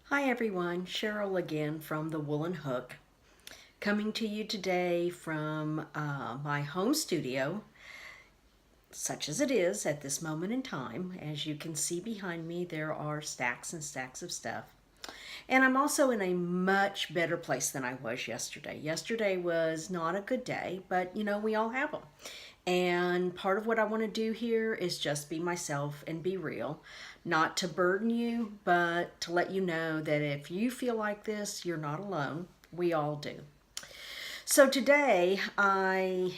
Hi everyone, Cheryl again from the Woolen Hook, coming to you today from my home studio, such as it is at this moment in time. As you can see behind me, there are stacks and stacks of stuff. And I'm also in a much better place than I was yesterday. Yesterday was not a good day, but we all have them. And part of what I want to do here is just be myself and be real. Not to burden you, but to let you know that if you feel like this, you're not alone. We all do. So today I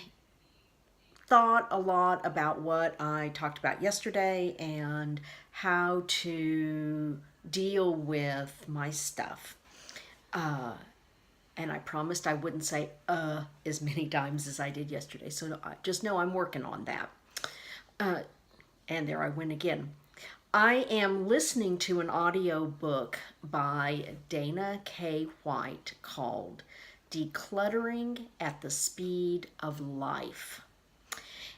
thought a lot about what I talked about yesterday and how to deal with my stuff. And I promised I wouldn't say as many times as I did yesterday. So just know I'm working on that. And there I went again. I am listening to an audio book by Dana K. White called Decluttering at the Speed of Life.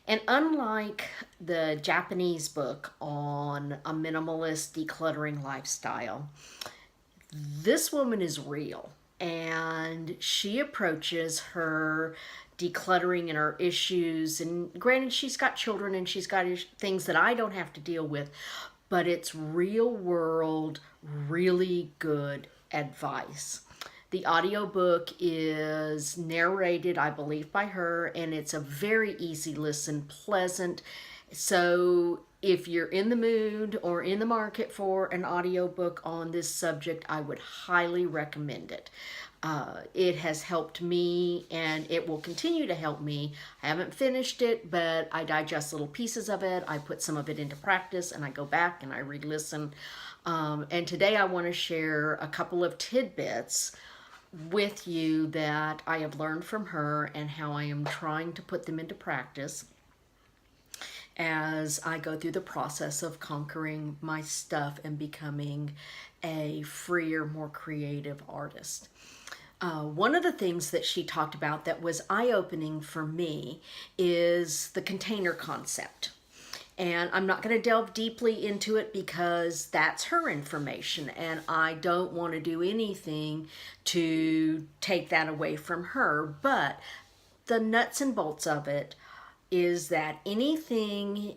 And unlike the Japanese book on a minimalist decluttering lifestyle, this woman is real and she approaches her decluttering and her issues. And granted, she's got children and she's got things that I don't have to deal with, but it's real world, really good advice. The audiobook is narrated, I believe, by her, and it's a very easy listen, pleasant. So if you're in the mood or in the market for an audiobook on this subject, I would highly recommend it. It has helped me and it will continue to help me. I haven't finished it, but I digest little pieces of it. I put some of it into practice and I go back and I re-listen. And today I want to share a couple of tidbits with you that I have learned from her and how I am trying to put them into practice as I go through the process of conquering my stuff and becoming a freer, more creative artist. One of the things that she talked about that was eye-opening for me is the container concept. And I'm not going to delve deeply into it because that's her information and I don't want to do anything to take that away from her. But the nuts and bolts of it is that anything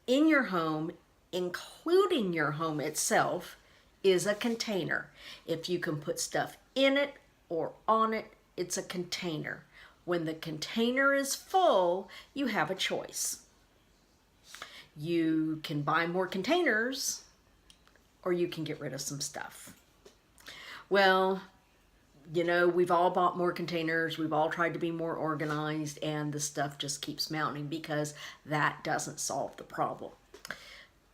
in your home, including your home itself, is a container. If you can put stuff in it or on it, it's a container. When the container is full, you have a choice. You can buy more containers or you can get rid of some stuff. Well, we've all bought more containers. We've all tried to be more organized and the stuff just keeps mounting because that doesn't solve the problem.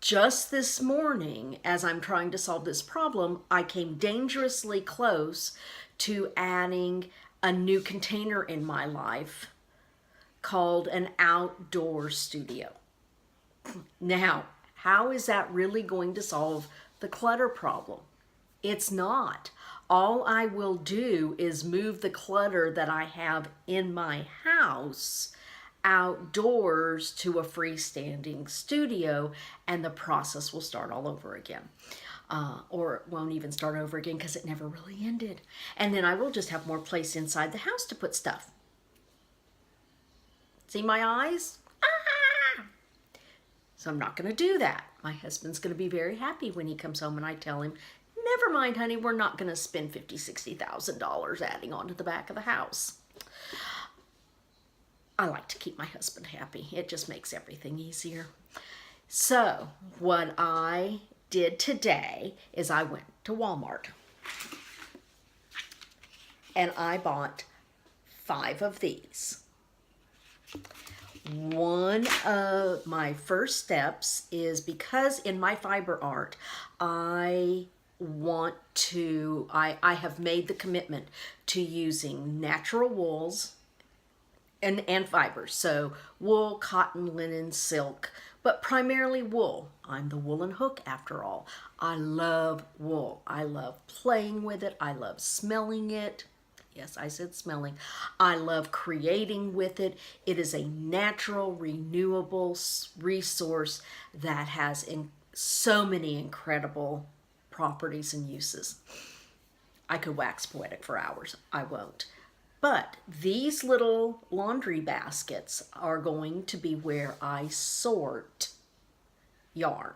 Just this morning, as I'm trying to solve this problem, I came dangerously close to adding a new container in my life called an outdoor studio. Now, how is that really going to solve the clutter problem? It's not. All I will do is move the clutter that I have in my house outdoors to a freestanding studio, and the process will start all over again. Or it won't even start over again because it never really ended. And then I will just have more place inside the house to put stuff. See my eyes? So I'm not going to do that. My husband's going to be very happy when he comes home and I tell him, never mind, honey, we're not going to spend $50,000, $60,000 adding on to the back of the house. I like to keep my husband happy. It just makes everything easier. So what I did today is I went to Walmart and I bought 5 of these. One of my first steps is because in my fiber art, I have made the commitment to using natural wools and fibers. So wool, cotton, linen, silk, but primarily wool. I'm the Woolen Hook after all. I love wool. I love playing with it. I love smelling it. Yes, I said smelling. I love creating with it. It is a natural, renewable resource that has so many incredible properties and uses. I could wax poetic for hours. I won't. But these little laundry baskets are going to be where I sort yarn.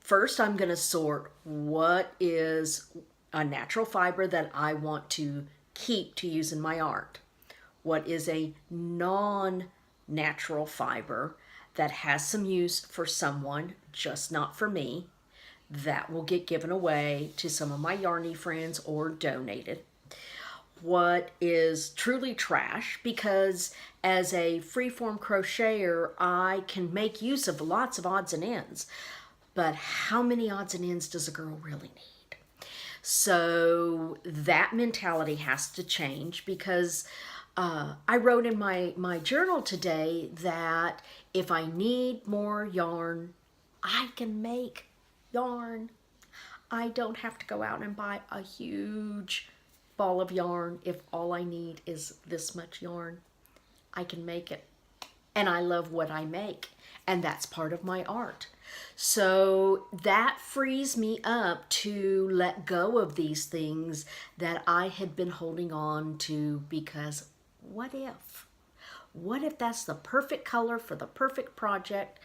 First, I'm going to sort what is a natural fiber that I want to keep to use in my art. What is a non-natural fiber that has some use for someone, just not for me. That will get given away to some of my yarny friends or donated. What is truly trash, because as a freeform crocheter, I can make use of lots of odds and ends. But how many odds and ends does a girl really need? So that mentality has to change, because I wrote in my journal today that if I need more yarn, I can make yarn. I don't have to go out and buy a huge ball of yarn if all I need is this much yarn. I can make it. And I love what I make. And that's part of my art. So that frees me up to let go of these things that I had been holding on to, because what if? What if that's the perfect color for the perfect project?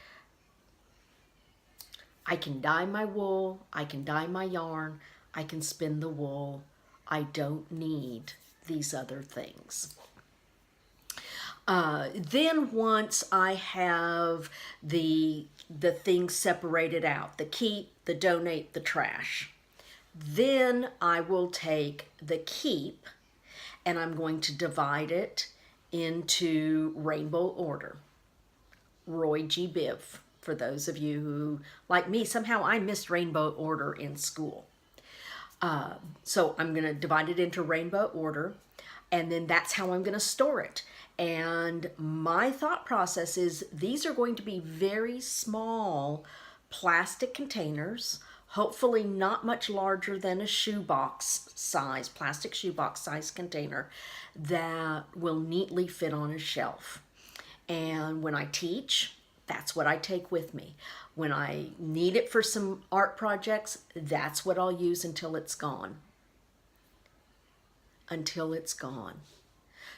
I can dye my wool, I can dye my yarn, I can spin the wool. I don't need these other things. Then once I have the things separated out, the keep, the donate, the trash, then I will take the keep and I'm going to divide it into rainbow order. Roy G. Biv, for those of you who, like me, somehow I missed rainbow order in school. So I'm going to divide it into rainbow order, and then that's how I'm going to store it. And my thought process is these are going to be very small plastic containers, hopefully not much larger than a shoebox size, plastic shoebox size container that will neatly fit on a shelf. And when I teach, that's what I take with me. When I need it for some art projects, that's what I'll use until it's gone. Until it's gone.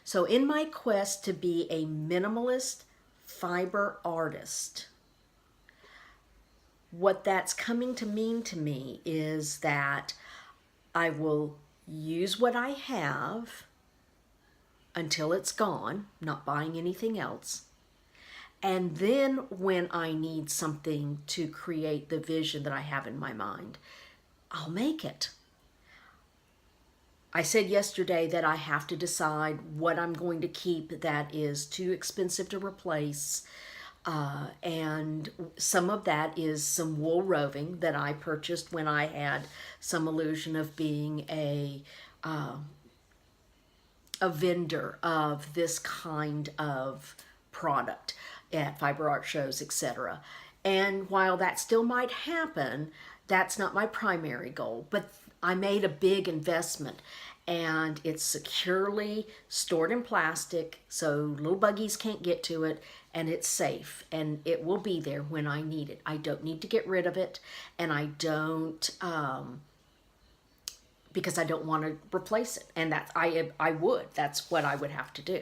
So in my quest to be a minimalist fiber artist, what that's coming to mean to me is that I will use what I have until it's gone, not buying anything else. And then when I need something to create the vision that I have in my mind, I'll make it. I said yesterday that I have to decide what I'm going to keep that is too expensive to replace. And some of that is some wool roving that I purchased when I had some illusion of being a vendor of this kind of product at fiber art shows, etc. And while that still might happen, that's not my primary goal. But I made a big investment, and it's securely stored in plastic so little buggies can't get to it, and it's safe, and it will be there when I need it. I don't need to get rid of it, and I don't because I don't want to replace it, and that's that's what I would have to do.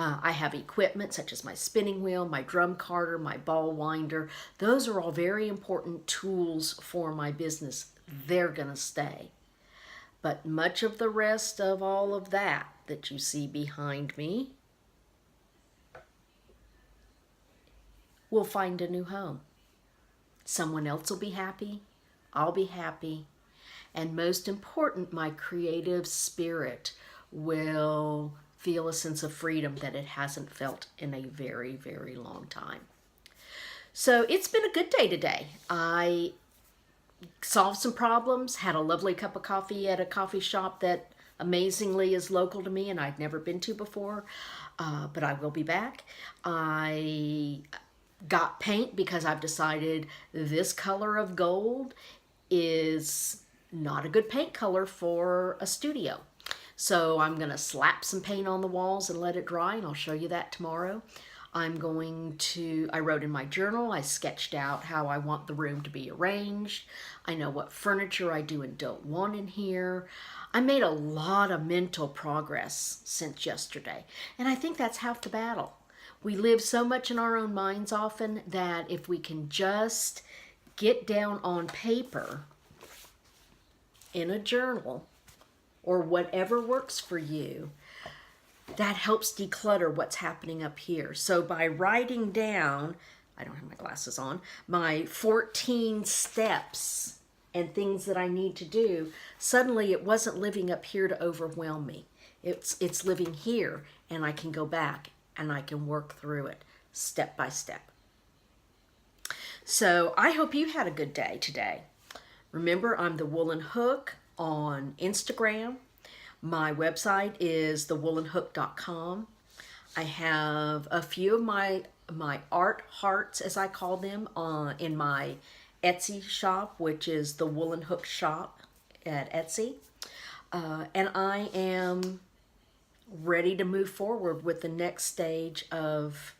I have equipment such as my spinning wheel, my drum carder, my ball winder. Those are all very important tools for my business. They're going to stay. But much of the rest of all of that you see behind me will find a new home. Someone else will be happy. I'll be happy. And most important, my creative spirit will feel a sense of freedom that it hasn't felt in a very, very long time. So it's been a good day today. I solved some problems, had a lovely cup of coffee at a coffee shop that amazingly is local to me and I'd never been to before, but I will be back. I got paint because I've decided this color of gold is not a good paint color for a studio. So I'm going to slap some paint on the walls and let it dry, and I'll show you that tomorrow. I wrote in my journal, I sketched out how I want the room to be arranged. I know what furniture I do and don't want in here. I made a lot of mental progress since yesterday. And I think that's half the battle. We live so much in our own minds often that if we can just get down on paper, in a journal, or whatever works for you, that helps declutter what's happening up here. So by writing down, I don't have my glasses on, my 14 steps and things that I need to do, suddenly it wasn't living up here to overwhelm me. It's living here, and I can go back and I can work through it step by step. So I hope you had a good day today. Remember, I'm the Woolen Hook on Instagram. My website is thewoolenhook.com. I have a few of my art hearts, as I call them, in my Etsy shop, which is the Woolen Hook shop at Etsy. And I am ready to move forward with the next stage of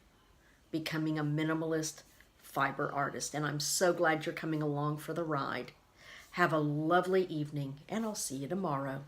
becoming a minimalist fiber artist. And I'm so glad you're coming along for the ride. Have a lovely evening, and I'll see you tomorrow.